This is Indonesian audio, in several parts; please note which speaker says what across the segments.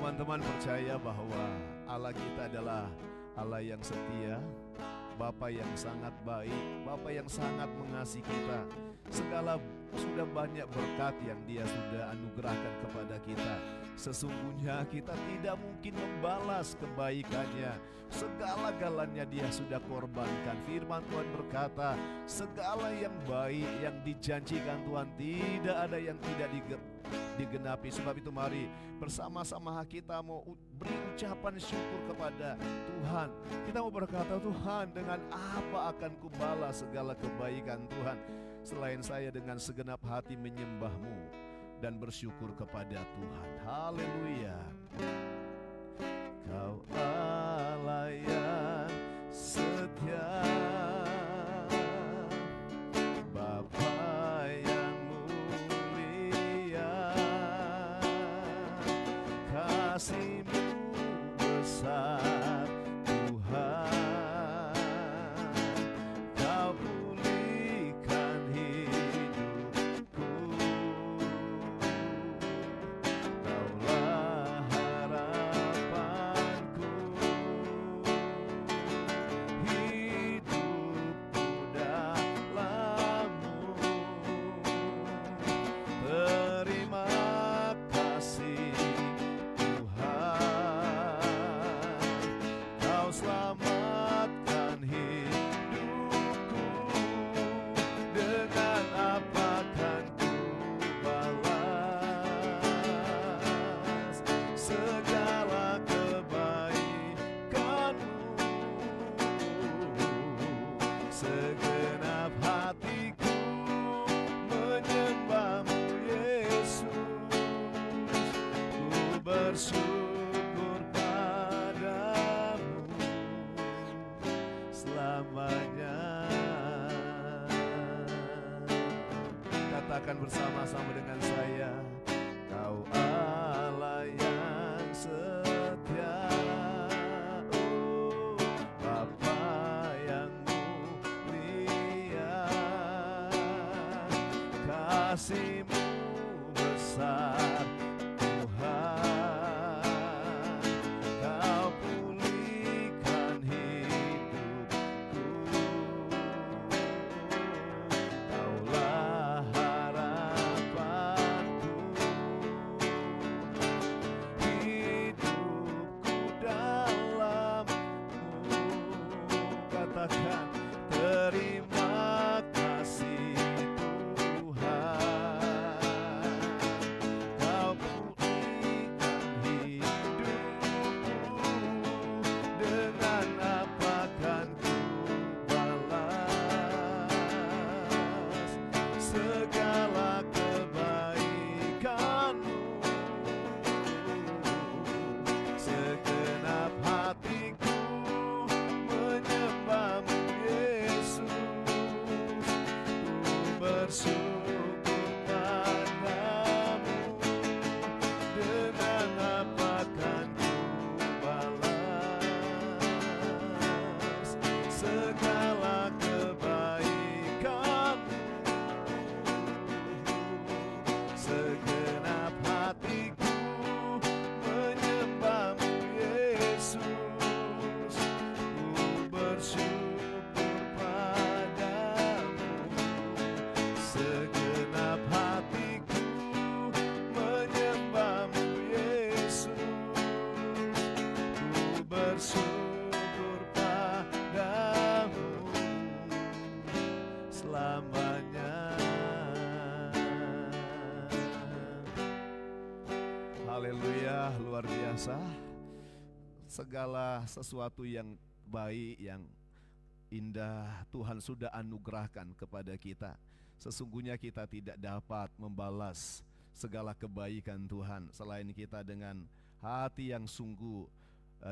Speaker 1: teman-teman percaya bahwa Allah kita adalah Allah yang setia, Bapa yang sangat baik, Bapa yang sangat mengasihi kita. Segala sudah banyak berkat yang Dia sudah anugerahkan kepada kita. Sesungguhnya kita tidak mungkin membalas kebaikannya. Segala-galanya Dia sudah korbankan. Firman Tuhan berkata, segala yang baik yang dijanjikan Tuhan tidak ada yang tidak digenapi. Sebab itu mari bersama-sama kita mau beri ucapan syukur kepada Tuhan. Kita mau berkata, Tuhan, dengan apa akan kubalas segala kebaikan Tuhan selain saya dengan segenap hati menyembah-Mu dan bersyukur kepada Tuhan. Haleluya. Kau Allah yang setia, Bapa yang mulia, kasih-Mu besar Tuhan. Kau pulihkan hidupku, Kaulah harapanku. Hidupku dalam-Mu. Terima kasih Tuhan, Kau selamatkan hidupku. Dengan apa kan ku balas segala kebaikan-Mu? Segenap hatiku menyembah-Mu, Yesus. Ku bersyukur padamu selamanya. Katakan bersama-sama dengan saya, Kau Allah yang setia, oh, Bapa yang mulia, kasih-Mu besar Tuhan. Kau pulihkan hidupku, Kaulah harapanku. Hidupku dalam-Mu. Katakan, terima kasih Tuhan, Kau pulihkan hidupku. Dengan apa kan ku balas segala kebaikan-Mu? Segenap hatiku menyembah-Mu, Yesus. Ku bersyukur padamu. Dengan apa kan ku balas segala kebaikan-Mu? Segenap hatiku menyembah-Mu, Yesus. Ku bersyukur padamu. Segenap hatiku menyembah-Mu, Yesus. Ku bersyukur padamu selamanya. Haleluya, luar biasa. Segala sesuatu yang baik, yang indah Tuhan sudah anugerahkan kepada kita. Sesungguhnya kita tidak dapat membalas segala kebaikan Tuhan selain kita dengan hati yang sungguh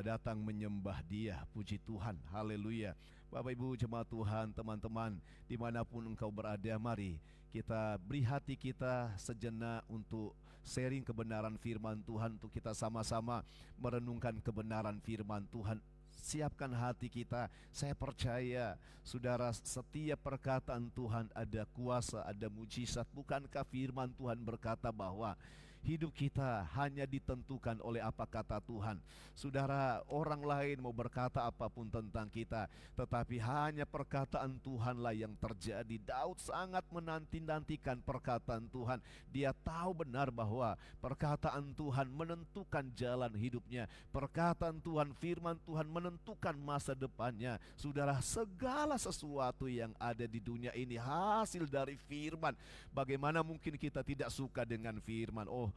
Speaker 1: datang menyembah Dia. Puji Tuhan, haleluya. Bapak Ibu jemaat Tuhan, teman-teman dimanapun engkau berada, mari kita beri hati kita sejenak untuk sharing kebenaran firman Tuhan, untuk kita sama-sama merenungkan kebenaran firman Tuhan. Siapkan hati kita. Saya percaya, saudara, setiap perkataan Tuhan ada kuasa, ada mujizat. Bukankah firman Tuhan berkata bahwa Hidup kita hanya ditentukan oleh apa kata Tuhan. Saudara, orang lain mau berkata apapun tentang kita, tetapi hanya perkataan Tuhanlah yang terjadi. Daud sangat menanti-nantikan perkataan Tuhan. Dia tahu benar bahwa perkataan Tuhan menentukan jalan hidupnya. Perkataan Tuhan, firman Tuhan menentukan masa depannya. Saudara, segala sesuatu yang ada di dunia ini hasil dari firman. Bagaimana mungkin kita tidak suka dengan firman? Oh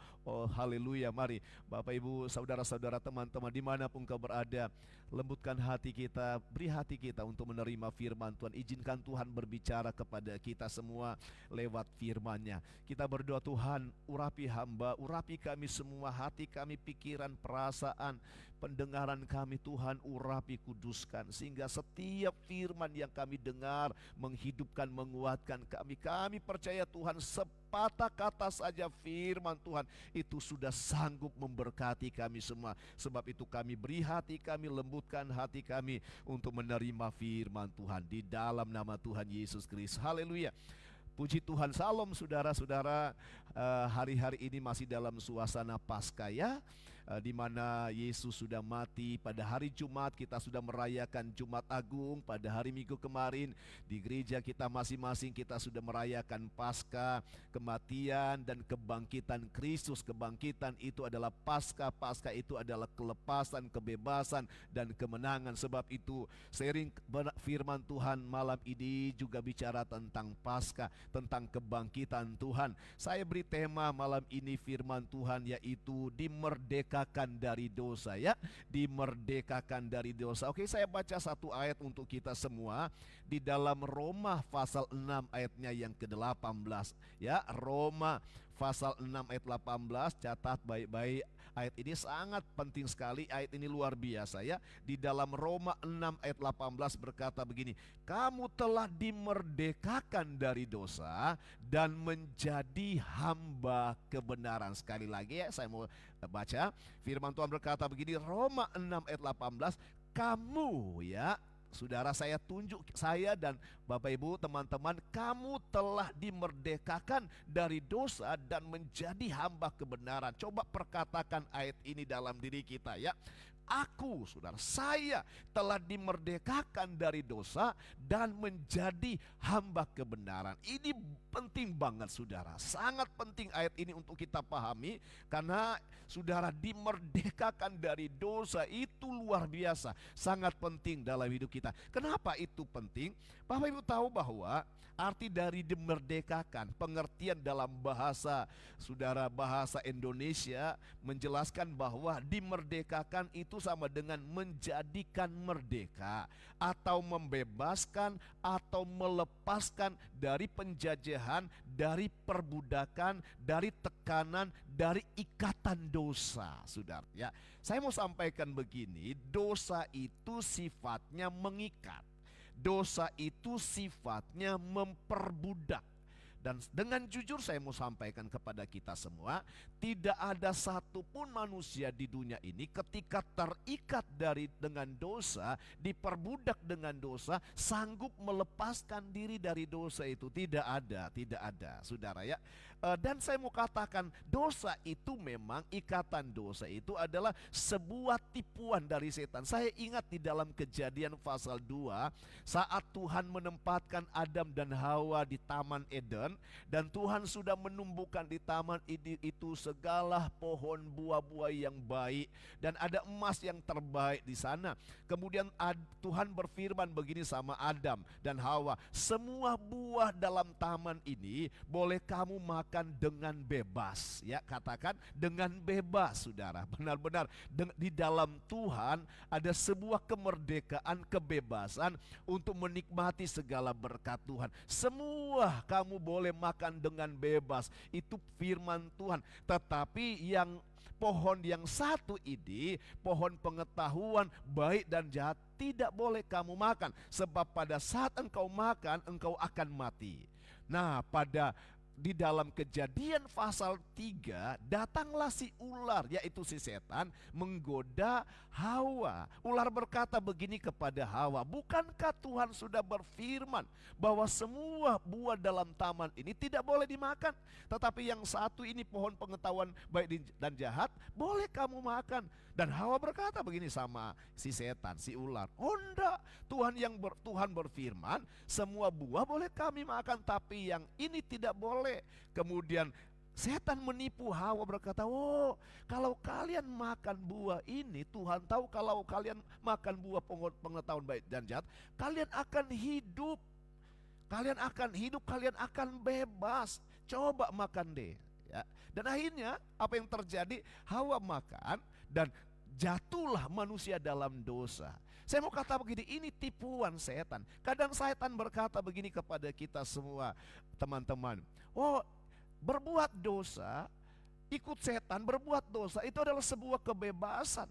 Speaker 1: haleluya. Mari Bapak Ibu, saudara-saudara, teman-teman dimanapun kau berada, lembutkan hati kita, beri hati kita untuk menerima firman Tuhan. Izinkan Tuhan berbicara kepada kita semua lewat firman-Nya. Kita berdoa, Tuhan urapi hamba, urapi kami semua, hati kami, pikiran, perasaan, pendengaran kami Tuhan, urapi, kuduskan, sehingga setiap firman yang kami dengar menghidupkan, menguatkan kami. Kami percaya Tuhan, sepatah kata saja firman Tuhan itu sudah sanggup memberkati kami semua. Sebab itu kami beri hati kami, lembutkan hati kami untuk menerima firman Tuhan di dalam nama Tuhan Yesus Kristus. Haleluya. Puji Tuhan. Salam saudara-saudara. Hari-hari ini masih dalam suasana Paskah ya, di mana Yesus sudah mati. Pada hari Jumat kita sudah merayakan Jumat Agung. Pada hari Minggu kemarin di gereja kita masing-masing kita sudah merayakan Paskah, kematian dan kebangkitan Kristus. Kebangkitan itu adalah Paskah. Paskah itu adalah kelepasan, kebebasan dan kemenangan. Sebab itu sharing firman Tuhan malam ini juga bicara tentang Paskah, tentang kebangkitan Tuhan. Saya beri tema malam ini firman Tuhan, yaitu dimerdekakan dari dosa ya. Dimerdekakan dari dosa. Oke, saya baca satu ayat untuk kita semua di dalam Roma pasal 6 ayatnya yang ke-18 ya. Roma pasal 6 ayat 18, catat baik-baik. Ayat ini sangat penting sekali, ayat ini luar biasa ya. Di dalam Roma 6 ayat 18 berkata begini, kamu telah dimerdekakan dari dosa dan menjadi hamba kebenaran. Sekali lagi ya, saya mau baca. Firman Tuhan berkata begini, Roma 6 ayat 18, kamu ya, saudara, saya tunjuk, saya dan Bapak Ibu teman-teman, kamu telah dimerdekakan dari dosa dan menjadi hamba kebenaran. Coba perkatakan ayat ini dalam diri kita ya. Aku, saudara, saya telah dimerdekakan dari dosa dan menjadi hamba kebenaran. Ini penting banget saudara, sangat penting ayat ini untuk kita pahami. Karena saudara, dimerdekakan dari dosa itu luar biasa, sangat penting dalam hidup kita. Kenapa itu penting? Bapak Ibu tahu bahwa arti dari dimerdekakan, pengertian dalam bahasa saudara, bahasa Indonesia menjelaskan bahwa dimerdekakan itu sama dengan menjadikan merdeka atau membebaskan atau melepaskan dari penjajahan, dari perbudakan, dari tekanan, dari ikatan dosa, saudara ya. Saya mau sampaikan begini, dosa itu sifatnya mengikat. Dosa itu sifatnya memperbudak. Dan dengan jujur saya mau sampaikan kepada kita semua, tidak ada satupun manusia di dunia ini ketika terikat dengan dosa, diperbudak dengan dosa, sanggup melepaskan diri dari dosa itu. Tidak ada, saudara ya. Dan saya mau katakan, dosa itu memang, ikatan dosa itu adalah sebuah tipuan dari setan. Saya ingat di dalam Kejadian pasal 2, saat Tuhan menempatkan Adam dan Hawa di Taman Eden, dan Tuhan sudah menumbuhkan di taman itu segala pohon buah-buah yang baik, dan ada emas yang terbaik di sana. Kemudian Tuhan berfirman begini sama Adam dan Hawa, semua buah dalam taman ini boleh kamu makan dengan bebas ya. Katakan dengan bebas, saudara. Benar-benar di dalam Tuhan ada sebuah kemerdekaan, kebebasan untuk menikmati segala berkat Tuhan. Semua kamu boleh makan dengan bebas, itu firman Tuhan. Tetapi yang pohon yang satu ini, pohon pengetahuan baik dan jahat, tidak boleh kamu makan, sebab pada saat engkau makan engkau akan mati. Nah, pada di dalam Kejadian pasal 3, datanglah si ular, yaitu si setan, menggoda Hawa. Ular berkata begini kepada Hawa, bukankah Tuhan sudah berfirman bahwa semua buah dalam taman ini tidak boleh dimakan, tetapi yang satu ini, pohon pengetahuan baik dan jahat, boleh kamu makan. Dan Hawa berkata begini sama si setan, si ular, oh enggak, Tuhan berfirman semua buah boleh kami makan, tapi yang ini tidak boleh. Kemudian setan menipu Hawa, berkata, oh kalau kalian makan buah ini, Tuhan tahu kalau kalian makan buah pengetahuan baik dan jahat, kalian akan hidup. Kalian akan hidup, kalian akan bebas. Coba makan deh. Ya. Dan akhirnya apa yang terjadi? Hawa makan dan jatuhlah manusia dalam dosa. Saya mau kata begini, ini tipuan setan. Kadang setan berkata begini kepada kita semua, teman-teman. Oh, berbuat dosa, ikut setan, berbuat dosa itu adalah sebuah kebebasan.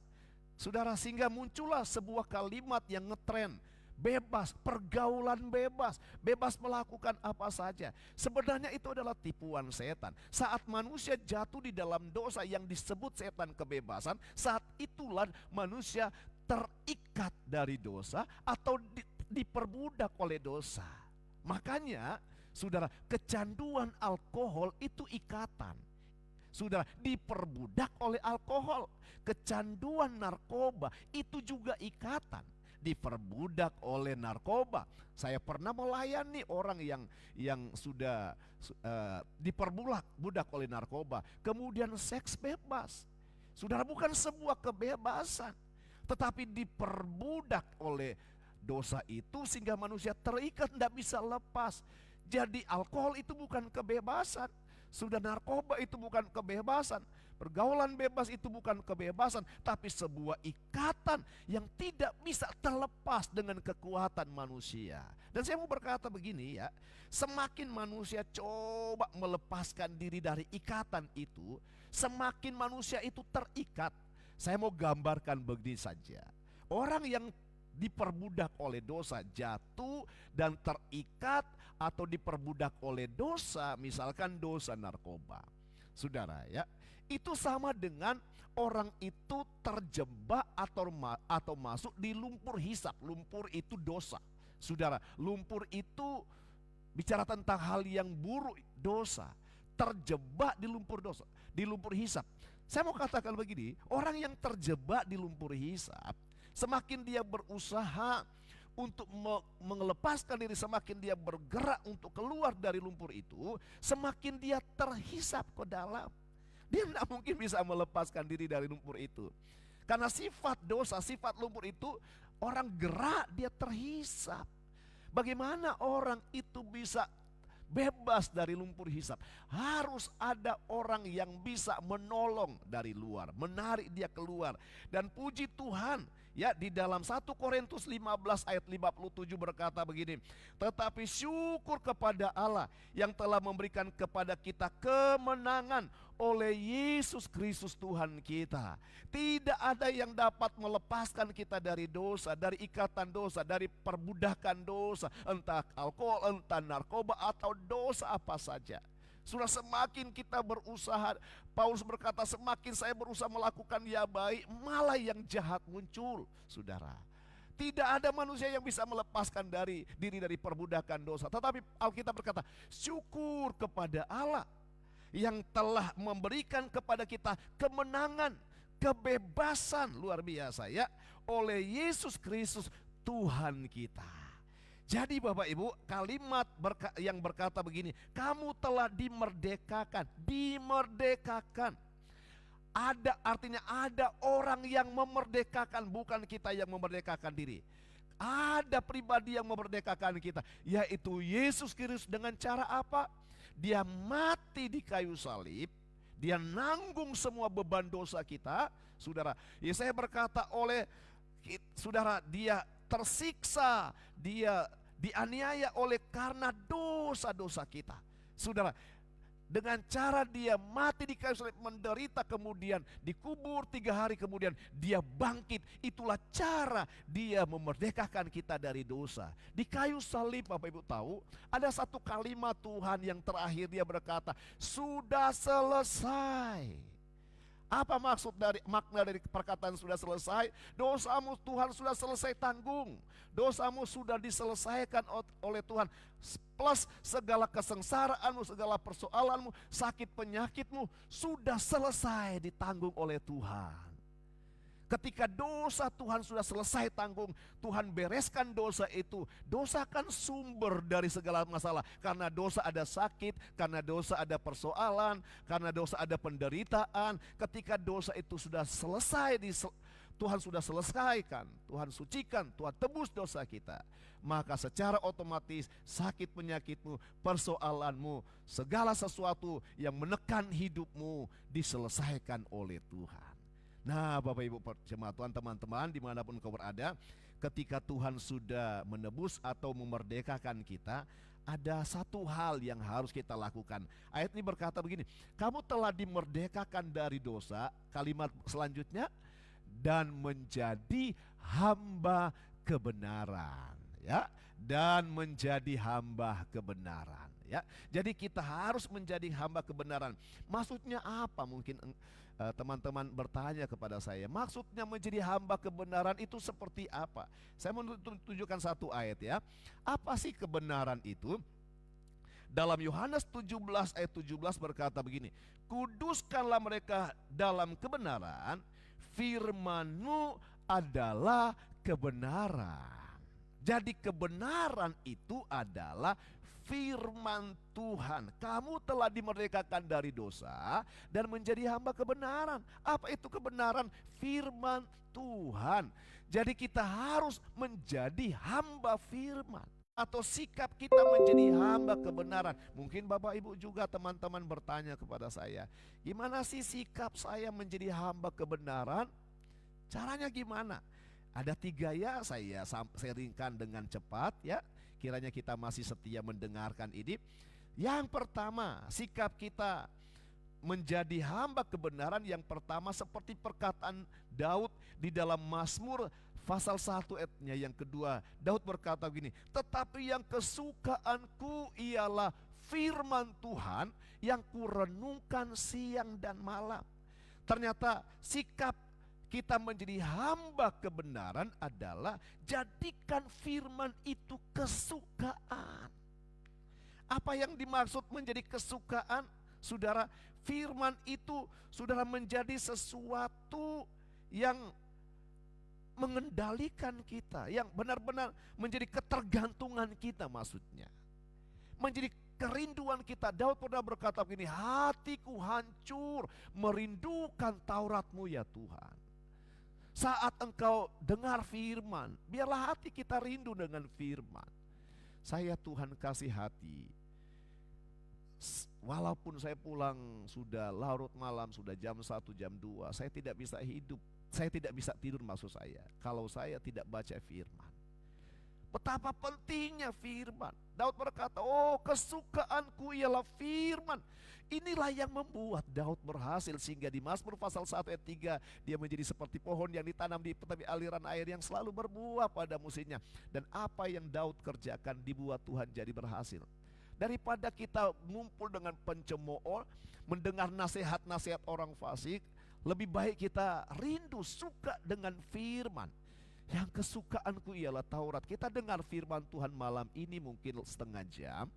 Speaker 1: Saudara, sehingga muncullah sebuah kalimat yang ngetren. Bebas, pergaulan bebas, bebas melakukan apa saja. Sebenarnya itu adalah tipuan setan. Saat manusia jatuh di dalam dosa yang disebut setan kebebasan, saat itulah manusia terikat dari dosa atau diperbudak oleh dosa. Makanya, saudara, kecanduan alkohol itu ikatan. Saudara, diperbudak oleh alkohol. Kecanduan narkoba itu juga ikatan, diperbudak oleh narkoba. Saya pernah melayani orang yang sudah diperbudak oleh narkoba, kemudian seks bebas. Saudara, bukan sebuah kebebasan, tetapi diperbudak oleh dosa itu sehingga manusia terikat, tidak bisa lepas. Jadi alkohol itu bukan kebebasan, sudah narkoba itu bukan kebebasan, pergaulan bebas itu bukan kebebasan, tapi sebuah ikatan yang tidak bisa terlepas dengan kekuatan manusia. Dan saya mau berkata begini ya, semakin manusia coba melepaskan diri dari ikatan itu, semakin manusia itu terikat. Saya mau gambarkan begini saja, orang yang diperbudak oleh dosa jatuh dan terikat atau diperbudak oleh dosa, misalkan dosa narkoba. Saudara ya, itu sama dengan orang itu terjebak atau masuk di lumpur hisap. Lumpur itu dosa. Saudara, lumpur itu bicara tentang hal yang buruk, dosa. Terjebak di lumpur dosa, di lumpur hisap. Saya mau katakan begini, orang yang terjebak di lumpur hisap, semakin dia berusaha untuk melepaskan diri, semakin dia bergerak untuk keluar dari lumpur itu, semakin dia terhisap ke dalam. Dia tidak mungkin bisa melepaskan diri dari lumpur itu. Karena sifat dosa, sifat lumpur itu, orang gerak dia terhisap. Bagaimana orang itu bisa bebas dari lumpur hisap? Harus ada orang yang bisa menolong dari luar, menarik dia keluar. Dan puji Tuhan, ya, di dalam 1 Korintus 15 ayat 57 berkata begini, tetapi syukur kepada Allah yang telah memberikan kepada kita kemenangan oleh Yesus Kristus Tuhan kita. Tidak ada yang dapat melepaskan kita dari dosa, dari ikatan dosa, dari perbudakan dosa, entah alkohol, entah narkoba, atau dosa apa saja. Sudah semakin kita berusaha, Paulus berkata, semakin saya berusaha melakukan yang baik, malah yang jahat muncul. Saudara, tidak ada manusia yang bisa melepaskan diri dari perbudakan dosa. Tetapi Alkitab berkata, syukur kepada Allah yang telah memberikan kepada kita kemenangan, kebebasan luar biasa ya, oleh Yesus Kristus Tuhan kita. Jadi Bapak Ibu, kalimat yang berkata begini, kamu telah dimerdekakan. Dimerdekakan. Ada artinya ada orang yang memerdekakan, bukan kita yang memerdekakan diri. Ada pribadi yang memerdekakan kita, yaitu Yesus Kristus. Dengan cara apa? Dia mati di kayu salib, dia nanggung semua beban dosa kita. Saudara, Yesaya berkata saudara, dia tersiksa, dia dianiaya oleh karena dosa-dosa kita. Saudara, Dengan cara dia mati di kayu salib, menderita, kemudian dikubur, 3 hari kemudian dia bangkit. Itulah cara dia memerdekakan kita dari dosa. Di kayu salib, Bapak Ibu tahu, ada satu kalimat Tuhan yang terakhir, dia berkata, sudah selesai. Apa makna dari perkataan sudah selesai? Dosamu Tuhan sudah selesai tanggung. Dosamu sudah diselesaikan oleh Tuhan. Plus segala kesengsaraanmu, segala persoalanmu, sakit penyakitmu sudah selesai ditanggung oleh Tuhan. Ketika dosa Tuhan sudah selesai tanggung, Tuhan bereskan dosa itu. Dosa kan sumber dari segala masalah. Karena dosa ada sakit, karena dosa ada persoalan, karena dosa ada penderitaan. Ketika dosa itu sudah selesai, Tuhan sudah selesaikan, Tuhan sucikan, Tuhan tebus dosa kita. Maka secara otomatis sakit penyakitmu, persoalanmu, segala sesuatu yang menekan hidupmu diselesaikan oleh Tuhan. Nah, Bapak Ibu jemaat Tuhan, teman-teman dimanapun kau berada, ketika Tuhan sudah menebus atau memerdekakan kita, ada satu hal yang harus kita lakukan. Ayat ini berkata begini, kamu telah dimerdekakan dari dosa, kalimat selanjutnya, dan menjadi hamba kebenaran. Ya, dan menjadi hamba kebenaran. Ya, jadi kita harus menjadi hamba kebenaran. Maksudnya apa? Mungkin teman-teman bertanya kepada saya, maksudnya menjadi hamba kebenaran itu seperti apa? Saya mau tunjukkan satu ayat ya. Apa sih kebenaran itu? Dalam Yohanes 17 ayat 17 berkata begini, kuduskanlah mereka dalam kebenaran, firman-Mu adalah kebenaran. Jadi kebenaran itu adalah firman Tuhan. Kamu telah dimerdekakan dari dosa dan menjadi hamba kebenaran. Apa itu kebenaran? Firman Tuhan. Jadi kita harus menjadi hamba firman, atau sikap kita menjadi hamba kebenaran. Mungkin Bapak Ibu juga teman-teman bertanya kepada saya, gimana sih sikap saya menjadi hamba kebenaran? Caranya gimana? Ada 3 ya, saya sharingkan dengan cepat ya. Kiranya kita masih setia mendengarkan ini. Yang pertama, sikap kita menjadi hamba kebenaran yang pertama seperti perkataan Daud di dalam Mazmur pasal 1 ayatnya yang kedua. Daud berkata begini, tetapi yang kesukaanku ialah firman Tuhan yang kurenungkan siang dan malam. Ternyata sikap kita menjadi hamba kebenaran adalah jadikan firman itu kesukaan. Apa yang dimaksud menjadi kesukaan? Saudara, firman itu saudara menjadi sesuatu yang mengendalikan kita, yang benar-benar menjadi ketergantungan kita maksudnya. Menjadi kerinduan kita. Daud pernah berkata begini, hatiku hancur merindukan Taurat-Mu ya Tuhan. Saat engkau dengar firman, biarlah hati kita rindu dengan firman. Saya Tuhan kasih hati, walaupun saya pulang sudah larut malam, sudah jam 1, jam 2, saya tidak bisa hidup, saya tidak bisa tidur maksud saya, kalau saya tidak baca firman. Betapa pentingnya firman. Daud berkata, oh kesukaanku ialah firman. Inilah yang membuat Daud berhasil, sehingga di Mazmur pasal 1 ayat 3 dia menjadi seperti pohon yang ditanam di tepi aliran air yang selalu berbuah pada musimnya. Dan apa yang Daud kerjakan dibuat Tuhan jadi berhasil. Daripada kita ngumpul dengan pencemooh, mendengar nasihat-nasihat orang fasik, lebih baik kita rindu, suka dengan firman. Yang kesukaanku ialah Taurat. Kita dengar firman Tuhan malam ini mungkin setengah jam,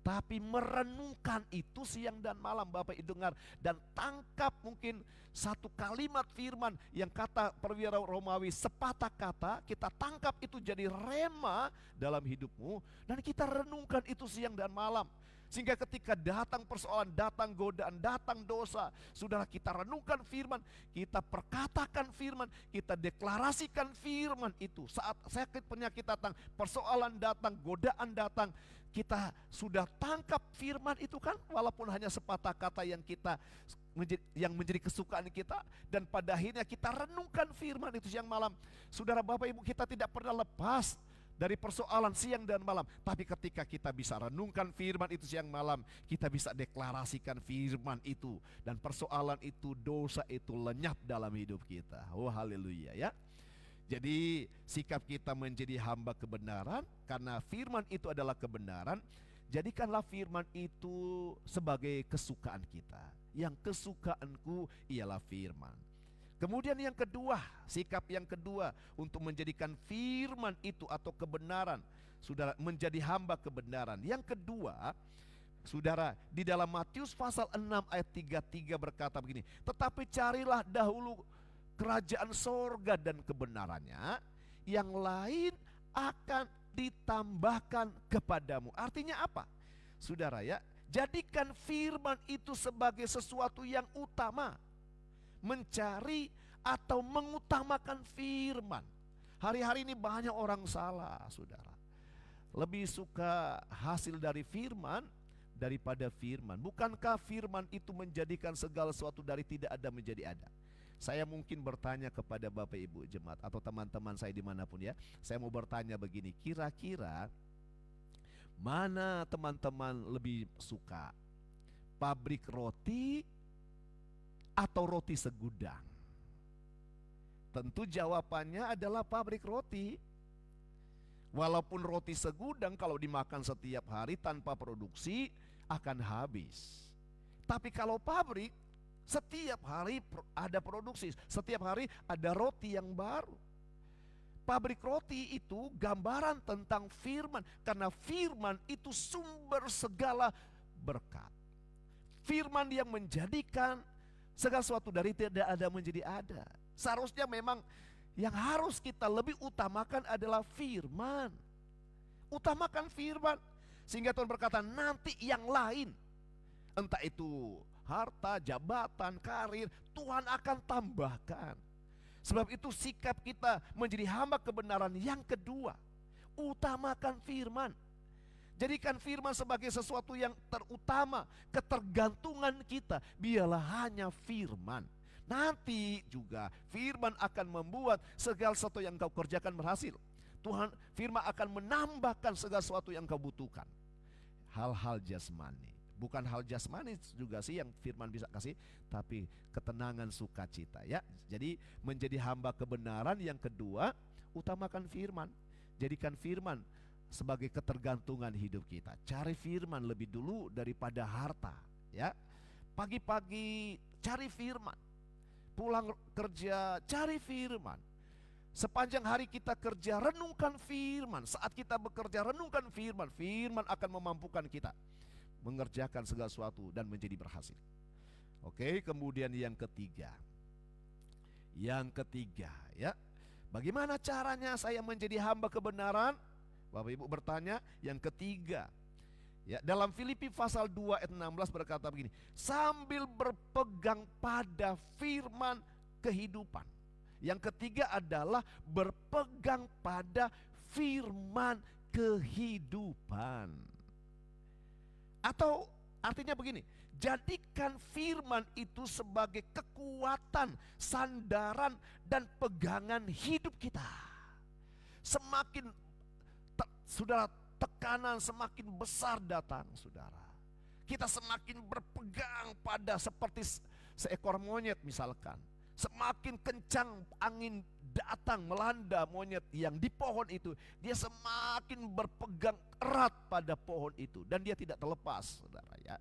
Speaker 1: tapi merenungkan itu siang dan malam. Bapak dengar dan tangkap mungkin satu kalimat firman yang kata perwira Romawi sepatah kata, kita tangkap itu jadi rema dalam hidupmu, dan kita renungkan itu siang dan malam. Sehingga ketika datang persoalan, datang godaan, datang dosa, saudara, kita renungkan firman, kita perkatakan firman, kita deklarasikan firman itu. Saat sakit penyakit datang, persoalan datang, godaan datang, kita sudah tangkap firman itu kan, walaupun hanya sepatah kata yang menjadi kesukaan kita, dan pada akhirnya kita renungkan firman itu siang malam. Saudara, Bapak Ibu, kita tidak pernah lepas dari persoalan siang dan malam. Tapi ketika kita bisa renungkan firman itu siang malam, kita bisa deklarasikan firman itu, dan persoalan itu, dosa itu lenyap dalam hidup kita. Oh haleluya ya. Jadi sikap kita menjadi hamba kebenaran, karena firman itu adalah kebenaran. Jadikanlah firman itu sebagai kesukaan kita. Yang kesukaanku ialah firman. Kemudian yang kedua, sikap yang kedua untuk menjadikan firman itu atau kebenaran, saudara, menjadi hamba kebenaran. Yang kedua, saudara, di dalam Matius pasal 6 ayat 33 berkata begini, tetapi carilah dahulu kerajaan sorga dan kebenarannya, yang lain akan ditambahkan kepadamu. Artinya apa? Saudara ya, jadikan firman itu sebagai sesuatu yang utama. Mencari atau mengutamakan firman. Hari-hari ini banyak orang salah, saudara. Lebih suka hasil dari firman daripada firman. Bukankah firman itu menjadikan segala sesuatu dari tidak ada menjadi ada? Saya mungkin bertanya kepada Bapak Ibu jemaat atau teman-teman saya dimanapun ya. Saya mau bertanya begini, kira-kira mana teman-teman lebih suka? Pabrik roti atau roti segudang? Tentu jawabannya adalah pabrik roti. Walaupun roti segudang kalau dimakan setiap hari tanpa produksi akan habis. Tapi kalau pabrik, setiap hari ada produksi, setiap hari ada roti yang baru. Pabrik roti itu gambaran tentang firman, karena firman itu sumber segala berkat. Firman yang menjadikan segala sesuatu dari tidak ada menjadi ada. Seharusnya memang yang harus kita lebih utamakan adalah firman. Utamakan firman. Sehingga Tuhan berkata, nanti yang lain, entah itu harta, jabatan, karir, Tuhan akan tambahkan. Sebab itu sikap kita menjadi hamba kebenaran yang kedua, utamakan firman. Jadikan firman sebagai sesuatu yang terutama. Ketergantungan kita biarlah hanya firman. Nanti juga firman akan membuat segala sesuatu yang kau kerjakan berhasil. Tuhan, firman akan menambahkan segala sesuatu yang kau butuhkan. Hal-hal jasmani, bukan hal jasmani juga sih yang firman bisa kasih, tapi ketenangan, sukacita ya. Jadi menjadi hamba kebenaran yang kedua, utamakan firman. Jadikan firman sebagai ketergantungan hidup kita. Cari firman lebih dulu daripada harta ya. Pagi-pagi cari firman, pulang kerja cari firman. Sepanjang hari kita kerja, renungkan firman. Saat kita bekerja, renungkan firman. Firman akan memampukan kita mengerjakan segala sesuatu dan menjadi berhasil. Oke, kemudian yang ketiga. Yang ketiga ya, bagaimana caranya saya menjadi hamba kebenaran? Bapak Ibu bertanya. Yang ketiga ya, dalam Filipi pasal 2 ayat 16 berkata begini, sambil berpegang pada firman kehidupan. Yang ketiga adalah berpegang pada firman kehidupan. Atau artinya begini, jadikan firman itu sebagai kekuatan, sandaran dan pegangan hidup kita. Semakin saudara, tekanan semakin besar datang, saudara, kita semakin berpegang pada seperti seekor monyet misalkan. Semakin kencang angin datang melanda monyet yang di pohon itu, dia semakin berpegang erat pada pohon itu dan dia tidak terlepas, saudara ya.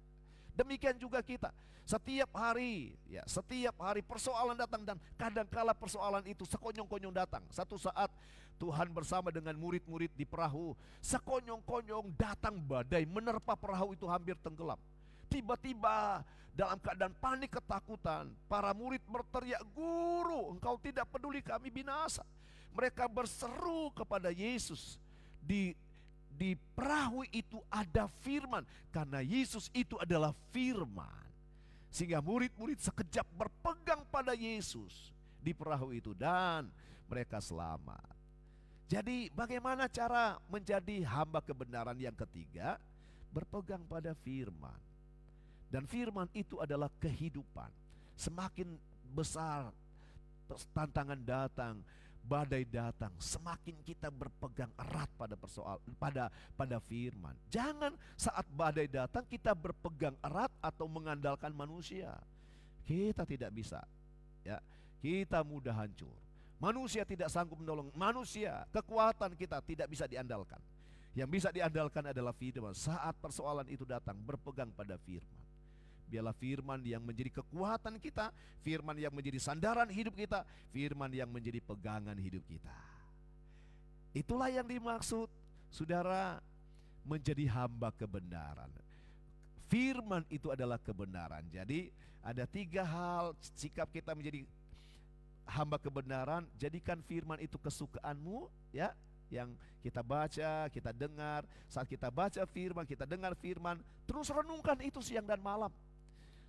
Speaker 1: Demikian juga kita, setiap hari ya, setiap hari persoalan datang, dan kadangkala persoalan itu sekonyong-konyong datang. Satu saat Tuhan bersama dengan murid-murid di perahu, sekonyong-konyong datang badai menerpa perahu itu hampir tenggelam. Tiba-tiba dalam keadaan panik ketakutan, para murid berteriak, "Guru, engkau tidak peduli kami binasa." Mereka berseru kepada Yesus. Di perahu itu ada firman, karena Yesus itu adalah firman. Sehingga murid-murid sekejap berpegang pada Yesus di perahu itu dan mereka selamat. Jadi bagaimana cara menjadi hamba kebenaran yang ketiga? Berpegang pada firman. Dan firman itu adalah kehidupan. Semakin besar tantangan datang, badai datang, semakin kita berpegang erat pada pada firman. Jangan saat badai datang kita berpegang erat atau mengandalkan manusia. Kita tidak bisa, ya. Kita mudah hancur. Manusia tidak sanggup menolong. Manusia, kekuatan kita tidak bisa diandalkan. Yang bisa diandalkan adalah firman. Saat persoalan itu datang, berpegang pada firman. Biarlah firman yang menjadi kekuatan kita, firman yang menjadi sandaran hidup kita, firman yang menjadi pegangan hidup kita. Itulah yang dimaksud, saudara, menjadi hamba kebenaran. Firman itu adalah kebenaran. Jadi ada 3 hal sikap kita menjadi hamba kebenaran. Jadikan firman itu kesukaanmu, ya, yang kita baca, kita dengar. Saat kita baca firman, kita dengar firman, terus renungkan itu siang dan malam.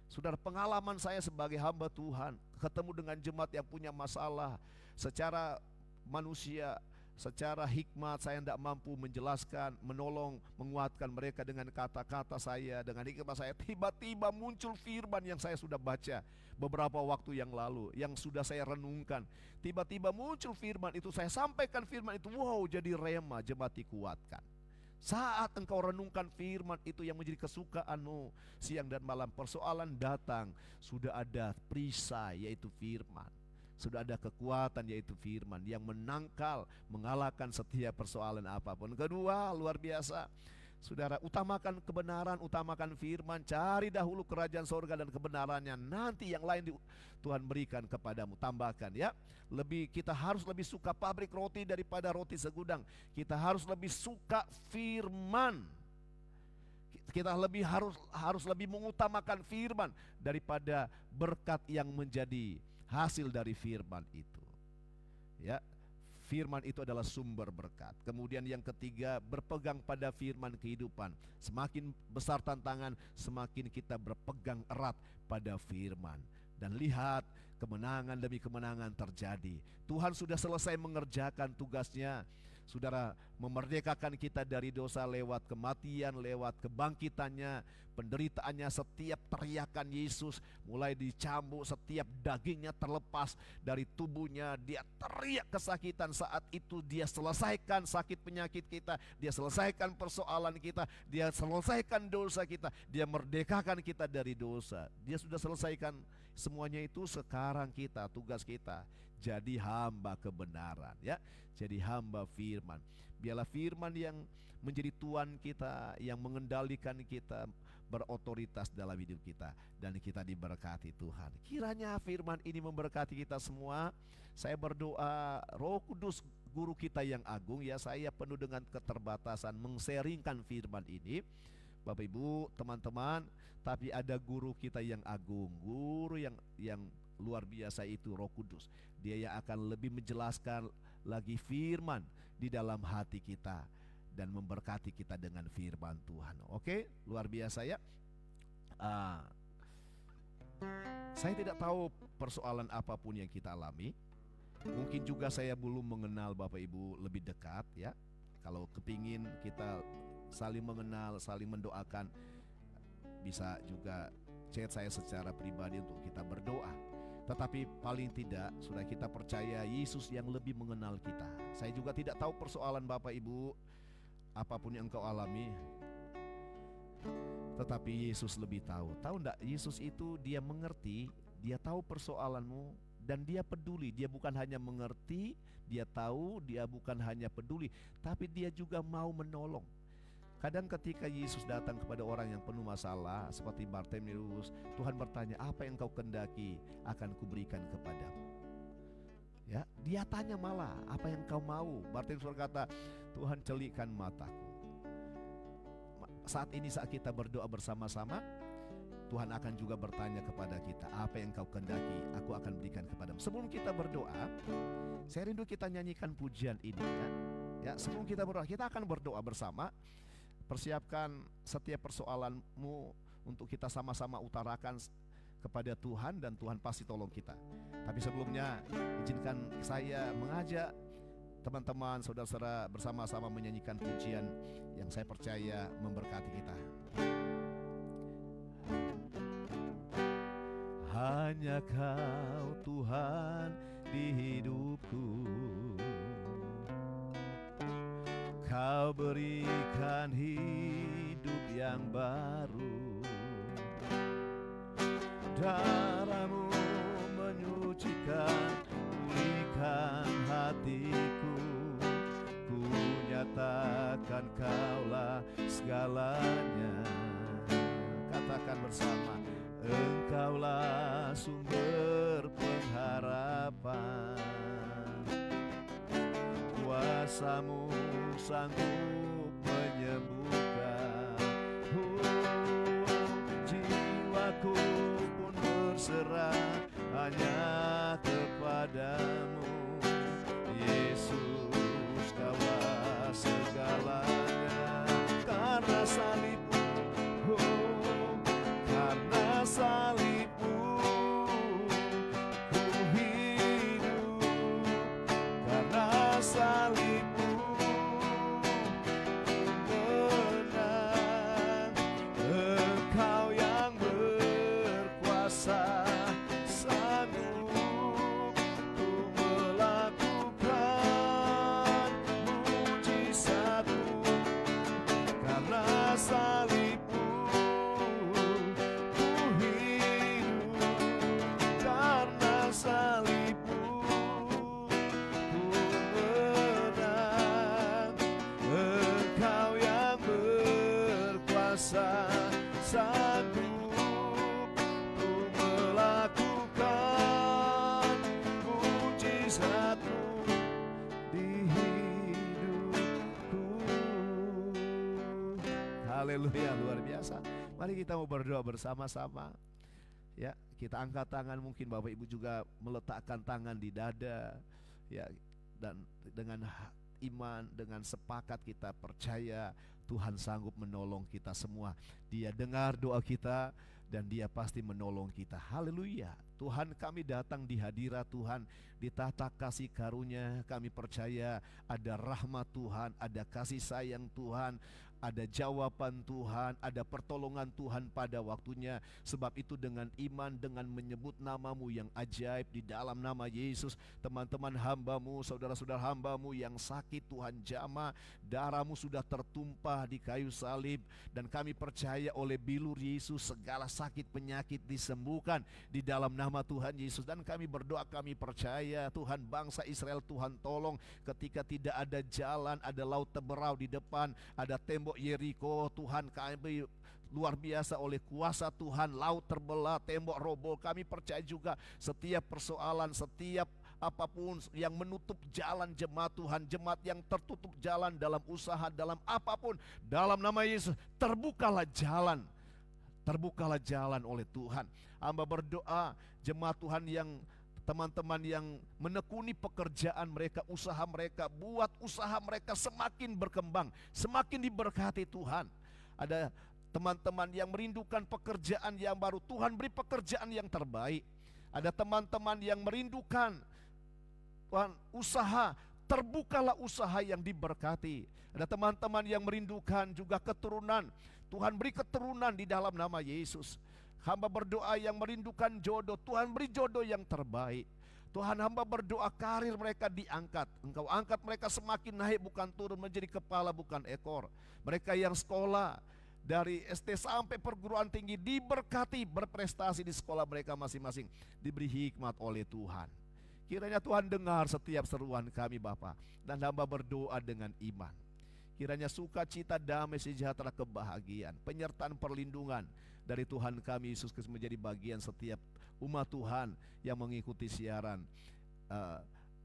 Speaker 1: Saudara, pengalaman saya sebagai hamba Tuhan, ketemu dengan jemaat yang punya masalah secara manusia, secara hikmat saya tidak mampu menjelaskan, menolong, menguatkan mereka dengan kata-kata saya, dengan hikmat saya. Tiba-tiba muncul firman yang saya sudah baca beberapa waktu yang lalu, yang sudah saya renungkan. Tiba-tiba muncul firman itu, saya sampaikan firman itu, wow, jadi rema, jemaat dikuatkan. Saat engkau renungkan firman itu yang menjadi kesukaanmu siang dan malam, persoalan datang, sudah ada perisai yaitu firman. Sudah ada kekuatan yaitu firman yang menangkal, mengalahkan setiap persoalan apapun. Kedua, luar biasa, saudara, utamakan kebenaran, utamakan firman. Cari dahulu kerajaan sorga dan kebenarannya, nanti yang lain Tuhan berikan kepadamu. Tambahkan, ya, kita harus lebih suka pabrik roti daripada roti segudang. Kita harus lebih suka firman. Kita harus lebih mengutamakan firman daripada berkat yang menjadi hasil dari firman itu. Ya, firman itu adalah sumber berkat. Kemudian yang ketiga, berpegang pada firman kehidupan. Semakin besar tantangan, semakin kita berpegang erat pada firman. Dan lihat, kemenangan demi kemenangan terjadi. Tuhan sudah selesai mengerjakan tugasnya. Saudara, memerdekakan kita dari dosa lewat kematian, lewat kebangkitannya, penderitaannya. Setiap teriakan Yesus mulai dicambuk, setiap dagingnya terlepas dari tubuhnya. Dia teriak kesakitan, saat itu dia selesaikan sakit penyakit kita, dia selesaikan persoalan kita, dia selesaikan dosa kita, dia merdekakan kita dari dosa. Dia sudah selesaikan semuanya itu. Sekarang kita, tugas kita jadi hamba kebenaran, ya, jadi hamba firman. Biarlah firman yang menjadi Tuhan kita, yang mengendalikan kita, berotoritas dalam hidup kita, dan kita diberkati Tuhan. Kiranya firman ini memberkati kita semua. Saya berdoa Roh Kudus, guru kita yang agung, ya, saya penuh dengan keterbatasan mengseringkan firman ini, Bapak Ibu, teman-teman, tapi ada guru kita yang agung, guru yang luar biasa, itu Roh Kudus. Dia yang akan lebih menjelaskan lagi firman di dalam hati kita dan memberkati kita dengan firman Tuhan. Oke, luar biasa, ya. Saya tidak tahu persoalan apapun yang kita alami. Mungkin juga saya belum mengenal Bapak Ibu lebih dekat, ya. Kalau kepingin kita saling mengenal, saling mendoakan, bisa juga chat saya secara pribadi untuk kita berdoa. Tetapi paling tidak sudah kita percaya Yesus yang lebih mengenal kita. Saya juga tidak tahu persoalan Bapak Ibu apapun yang engkau alami, tetapi Yesus lebih tahu. Tahu enggak, Yesus itu dia mengerti, dia tahu persoalanmu, dan dia peduli. Dia bukan hanya mengerti, dia tahu, dia bukan hanya peduli, tapi dia juga mau menolong. Kadang ketika Yesus datang kepada orang yang penuh masalah seperti Bartimeus, Tuhan bertanya, apa yang kau kendaki akan kuberikan kepadamu. Ya, dia tanya malah, apa yang kau mau? Bartimeus berkata, Tuhan, celikkan mataku. Saat ini saat kita berdoa bersama-sama, Tuhan akan juga bertanya kepada kita, apa yang kau kendaki aku akan berikan kepadamu. Sebelum kita berdoa, saya rindu kita nyanyikan pujian ini, ya. Ya, sebelum kita berdoa, kita akan berdoa bersama. Persiapkan setiap persoalanmu untuk kita sama-sama utarakan kepada Tuhan, dan Tuhan pasti tolong kita. Tapi sebelumnya, izinkan saya mengajak teman-teman, saudara-saudara bersama-sama menyanyikan pujian yang saya percaya memberkati kita. Hanya Kau Tuhan di hidupku, berikan hidup yang baru. Darah-Mu menyucikan, pulihkan hatiku. Ku nyatakan Kaulah segalanya. Katakan bersama, Engkaulah sumber pengharapan. Kuasa-Mu sanggup menyembuhkan. Jiwaku pun berserah hanya kepadamu. Yesus, Kaulah segalanya. Karena salib-Mu, karena salib-Mu, ku hidup. Karena salib-Mu, menang. Engkau yang berkuasa, sanggup ku melakukan mujizat-Mu. Karena salib-Mu, ku hidup. Karena salib-Mu, ku menang. Engkau yang berkuasa, sanggup ku melakukan mujizat-Mu di hidupku. Haleluya, luar biasa. Mari kita mau berdoa bersama-sama. Ya, kita angkat tangan, mungkin Bapak Ibu juga meletakkan tangan di dada. Ya, dan dengan iman, dengan sepakat kita percaya Tuhan sanggup menolong kita semua. Dia dengar doa kita dan Dia pasti menolong kita. Haleluya. Tuhan, kami datang di hadirat Tuhan, di tahta kasih karunia. Kami percaya ada rahmat Tuhan, ada kasih sayang Tuhan, ada jawaban Tuhan, ada pertolongan Tuhan pada waktunya. Sebab itu dengan iman, dengan menyebut nama-Mu yang ajaib di dalam nama Yesus, teman-teman hamba-Mu, saudara-saudara hamba-Mu yang sakit Tuhan jamah, darah-Mu sudah tertumpah di kayu salib, dan kami percaya oleh bilur Yesus segala sakit penyakit disembuhkan di dalam nama Tuhan Yesus. Dan kami berdoa, kami percaya Tuhan, bangsa Israel Tuhan tolong ketika tidak ada jalan, ada laut teberau di depan, ada tembok Yeriko. Tuhan, kami luar biasa oleh kuasa Tuhan, laut terbelah, tembok roboh. Kami percaya juga setiap persoalan, setiap apapun yang menutup jalan jemaat Tuhan, jemaat yang tertutup jalan dalam usaha, dalam apapun, dalam nama Yesus terbukalah jalan. Terbukalah jalan oleh Tuhan. Hamba berdoa jemaat Tuhan yang teman-teman yang menekuni pekerjaan mereka, usaha mereka, buat usaha mereka semakin berkembang, semakin diberkati Tuhan. Ada teman-teman yang merindukan pekerjaan yang baru, Tuhan beri pekerjaan yang terbaik. Ada teman-teman yang merindukan Tuhan usaha, terbukalah usaha yang diberkati. Ada teman-teman yang merindukan juga keturunan, Tuhan beri keturunan di dalam nama Yesus. Hamba berdoa yang merindukan jodoh, Tuhan beri jodoh yang terbaik. Tuhan, hamba berdoa karir mereka diangkat. Engkau angkat mereka semakin naik, bukan turun, menjadi kepala bukan ekor. Mereka yang sekolah dari SD sampai perguruan tinggi diberkati, berprestasi di sekolah mereka masing-masing, diberi hikmat oleh Tuhan. Kiranya Tuhan dengar setiap seruan kami Bapa, dan hamba berdoa dengan iman. Kiranya sukacita, damai, sejahtera, kebahagiaan, penyertaan, perlindungan dari Tuhan kami Yesus Kristus menjadi bagian setiap umat Tuhan yang mengikuti siaran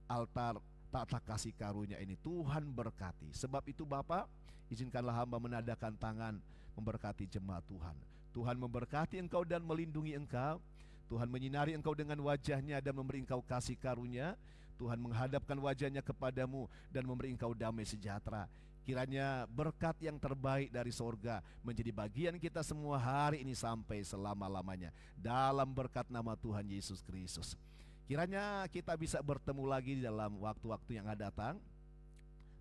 Speaker 1: altar tahta kasih karunia ini. Tuhan berkati. Sebab itu Bapa, izinkanlah hamba menadakan tangan memberkati jemaat Tuhan. Tuhan memberkati engkau dan melindungi engkau. Tuhan menyinari engkau dengan wajahnya dan memberi engkau kasih karunia. Tuhan menghadapkan wajahnya kepadamu dan memberi engkau damai sejahtera. Kiranya berkat yang terbaik dari sorga menjadi bagian kita semua hari ini sampai selama-lamanya, dalam berkat nama Tuhan Yesus Kristus. Kiranya kita bisa bertemu lagi dalam waktu-waktu yang akan datang.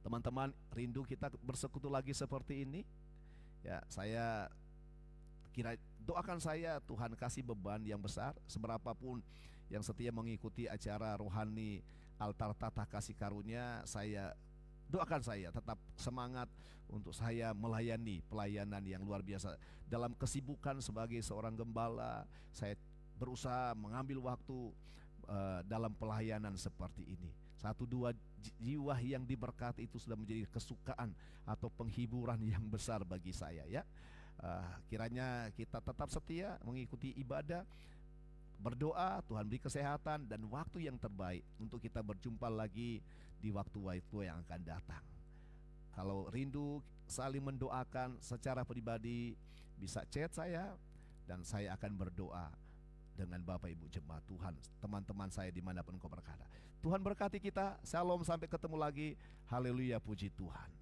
Speaker 1: Teman-teman, rindu kita bersekutu lagi seperti ini. Ya, saya doakan saya Tuhan kasih beban yang besar, seberapapun yang setia mengikuti acara rohani altar tahta kasih karunia. Saya Doakan saya tetap semangat untuk saya melayani pelayanan yang luar biasa. Dalam kesibukan sebagai seorang gembala, saya berusaha mengambil waktu dalam pelayanan seperti ini. Satu dua jiwa yang diberkati itu sudah menjadi kesukaan atau penghiburan yang besar bagi saya ya. Kiranya kita tetap setia mengikuti ibadah, berdoa Tuhan beri kesehatan dan waktu yang terbaik untuk kita berjumpa lagi di waktu-waktu yang akan datang. Kalau rindu saling mendoakan secara pribadi, bisa chat saya dan saya akan berdoa dengan Bapak Ibu jemaat Tuhan, teman-teman saya dimanapun kau berada. Tuhan berkati kita. Shalom, sampai ketemu lagi. Haleluya, puji Tuhan.